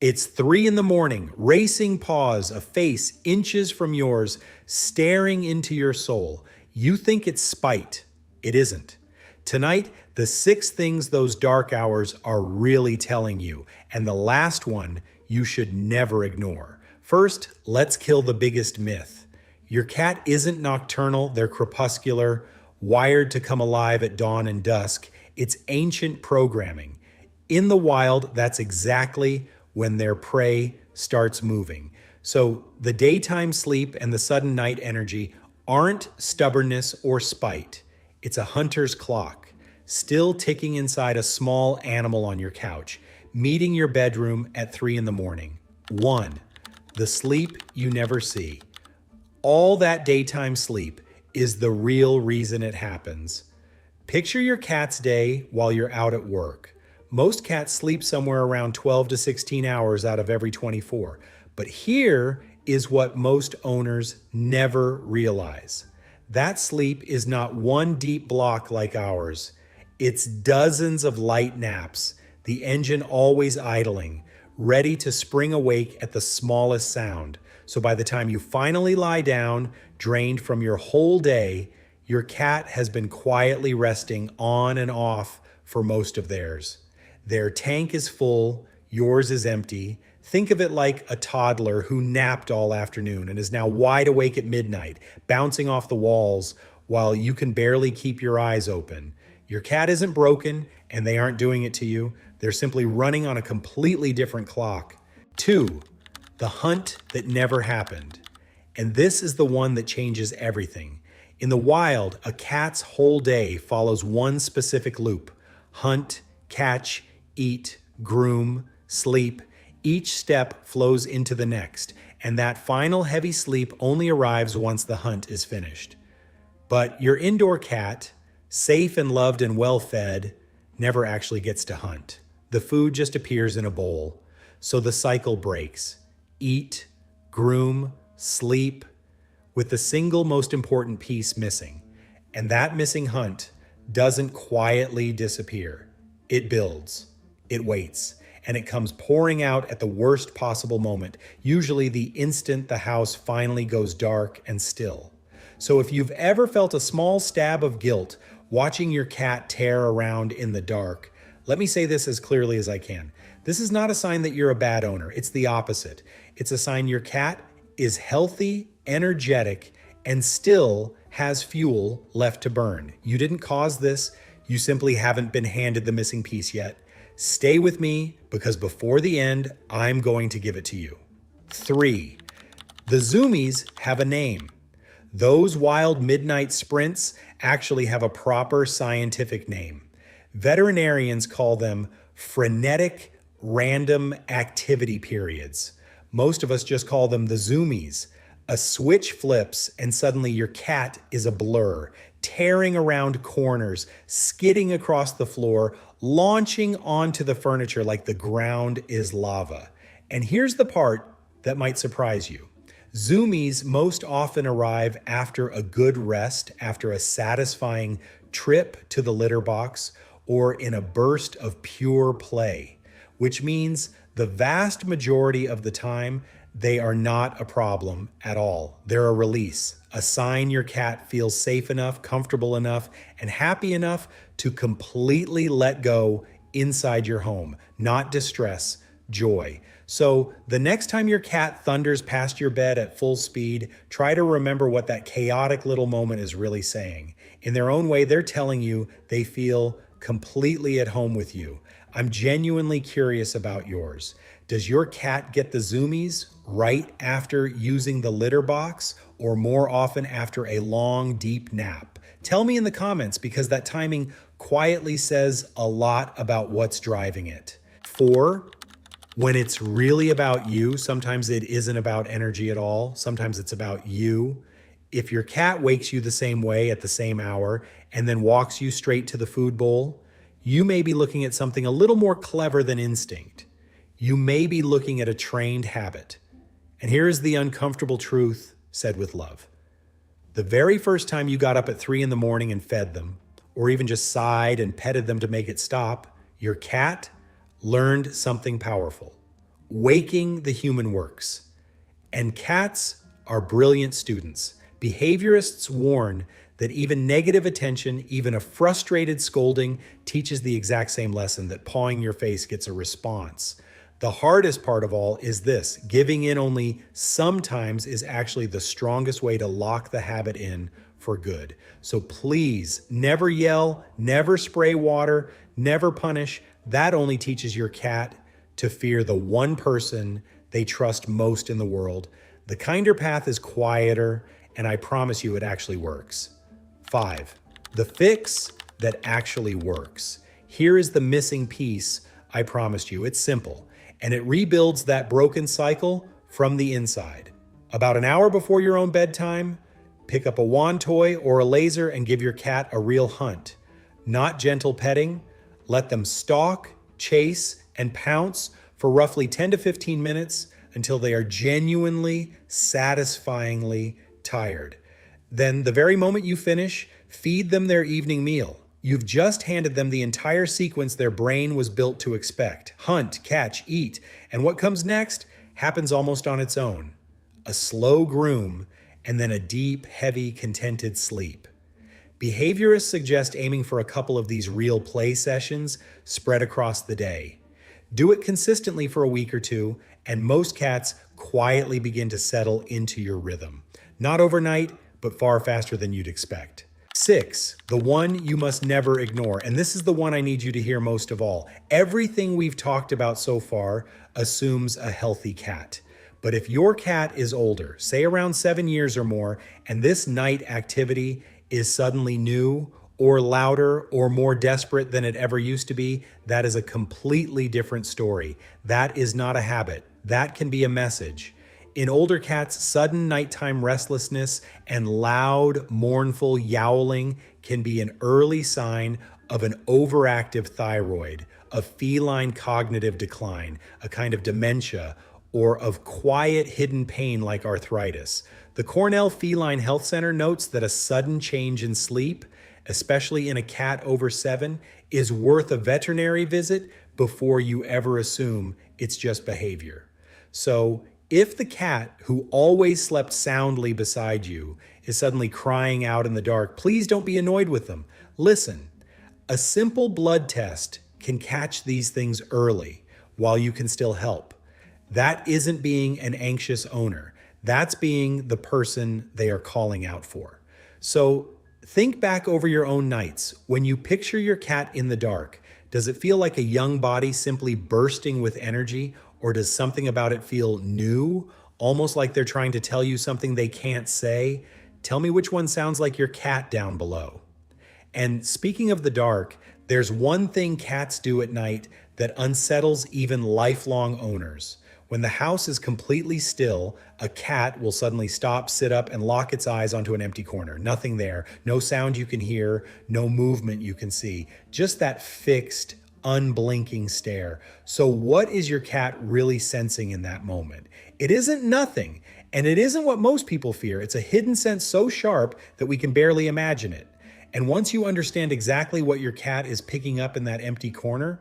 It's 3 in the morning, racing paws, a face inches from yours, staring into your soul. You think it's spite. It isn't. Tonight, the 6 things those dark hours are really telling you, and the last one you should never ignore. First, let's kill the biggest myth. Your cat isn't nocturnal, they're crepuscular, wired to come alive at dawn and dusk. It's ancient programming. In the wild, that's exactly when their prey starts moving. So the daytime sleep and the sudden night energy aren't stubbornness or spite. It's a hunter's clock, still ticking inside a small animal on your couch, meeting your bedroom at 3 in the morning. 1. The sleep you never see. All that daytime sleep is the real reason it happens. Picture your cat's day while you're out at work. Most cats sleep somewhere around 12 to 16 hours out of every 24. But here is what most owners never realize. That sleep is not one deep block like ours. It's dozens of light naps, the engine always idling, ready to spring awake at the smallest sound. So by the time you finally lie down, drained from your whole day, your cat has been quietly resting on and off for most of theirs. Their tank is full, yours is empty. Think of it like a toddler who napped all afternoon and is now wide awake at midnight, bouncing off the walls while you can barely keep your eyes open. Your cat isn't broken and they aren't doing it to you. They're simply running on a completely different clock. 2, the hunt that never happened. And this is the one that changes everything. In the wild, a cat's whole day follows one specific loop: hunt, catch, eat, groom, sleep. Each step flows into the next, and that final heavy sleep only arrives once the hunt is finished. But your indoor cat, safe and loved and well fed, never actually gets to hunt. The food just appears in a bowl. So the cycle breaks. Eat, groom, sleep, with the single most important piece missing. And that missing hunt doesn't quietly disappear. It builds. It waits, and it comes pouring out at the worst possible moment, usually the instant the house finally goes dark and still. So if you've ever felt a small stab of guilt watching your cat tear around in the dark, let me say this as clearly as I can. This is not a sign that you're a bad owner. It's the opposite. It's a sign your cat is healthy, energetic, and still has fuel left to burn. You didn't cause this. You simply haven't been handed the missing piece yet. Stay with me, because before the end, I'm going to give it to you. 3, the zoomies have a name. Those wild midnight sprints actually have a proper scientific name. Veterinarians call them frenetic random activity periods. Most of us just call them the zoomies. A switch flips and suddenly your cat is a blur, tearing around corners, skidding across the floor, launching onto the furniture like the ground is lava. And here's the part that might surprise you. Zoomies most often arrive after a good rest, after a satisfying trip to the litter box, or in a burst of pure play, which means the vast majority of the time, they are not a problem at all. They're a release, a sign your cat feels safe enough, comfortable enough, and happy enough to completely let go inside your home, not distress, joy. So the next time your cat thunders past your bed at full speed, try to remember what that chaotic little moment is really saying. In their own way, they're telling you they feel completely at home with you. I'm genuinely curious about yours. Does your cat get the zoomies right after using the litter box, or more often after a long, deep nap? Tell me in the comments, because that timing quietly says a lot about what's driving it. 4, when it's really about you, sometimes it isn't about energy at all. Sometimes it's about you. If your cat wakes you the same way at the same hour and then walks you straight to the food bowl, you may be looking at something a little more clever than instinct. You may be looking at a trained habit. And here is the uncomfortable truth said with love. The very first time you got up at 3 in the morning and fed them, or even just sighed and petted them to make it stop, your cat learned something powerful. waking the human works. And cats are brilliant students. Behaviorists warn that even negative attention, even a frustrated scolding, teaches the exact same lesson, that pawing your face gets a response. The hardest part of all is this: giving in only sometimes is actually the strongest way to lock the habit in for good. So please never yell, never spray water, never punish. That only teaches your cat to fear the one person they trust most in the world. The kinder path is quieter, and I promise you it actually works. 5, the fix that actually works. Here is the missing piece I promised you. It's simple, and it rebuilds that broken cycle from the inside. About an hour before your own bedtime, pick up a wand toy or a laser and give your cat a real hunt. Not gentle petting. Let them stalk, chase, and pounce for roughly 10 to 15 minutes until they are genuinely, satisfyingly tired. Then, the very moment you finish, feed them their evening meal. You've just handed them the entire sequence their brain was built to expect: hunt, catch, eat. And what comes next happens almost on its own. A slow groom, and then a deep, heavy, contented sleep. Behaviorists suggest aiming for a couple of these real play sessions spread across the day. Do it consistently for a week or two, and most cats quietly begin to settle into your rhythm. Not overnight, but far faster than you'd expect. 6, the one you must never ignore, and this is the one I need you to hear most of all. Everything we've talked about so far assumes a healthy cat. But if your cat is older, say around 7 years or more, and this night activity is suddenly new or louder or more desperate than it ever used to be, that is a completely different story. That is not a habit. That can be a message. In older cats, sudden nighttime restlessness and loud, mournful yowling can be an early sign of an overactive thyroid, of feline cognitive decline, a kind of dementia, or of quiet hidden pain like arthritis. The Cornell Feline Health Center notes that a sudden change in sleep, especially in a cat over 7, is worth a veterinary visit before you ever assume it's just behavior. So, if the cat who always slept soundly beside you is suddenly crying out in the dark, please don't be annoyed with them. Listen, a simple blood test can catch these things early while you can still help. That isn't being an anxious owner. That's being the person they are calling out for. So think back over your own nights. When you picture your cat in the dark, does it feel like a young body simply bursting with energy? Or does something about it feel new, almost like they're trying to tell you something they can't say? Tell me which one sounds like your cat down below. And speaking of the dark, there's one thing cats do at night that unsettles even lifelong owners. When the house is completely still, a cat will suddenly stop, sit up, and lock its eyes onto an empty corner. Nothing there, no sound you can hear, no movement you can see, just that fixed, unblinking stare. So what is your cat really sensing in that moment? It isn't nothing, and it isn't what most people fear. It's a hidden sense so sharp that we can barely imagine it. And once you understand exactly what your cat is picking up in that empty corner,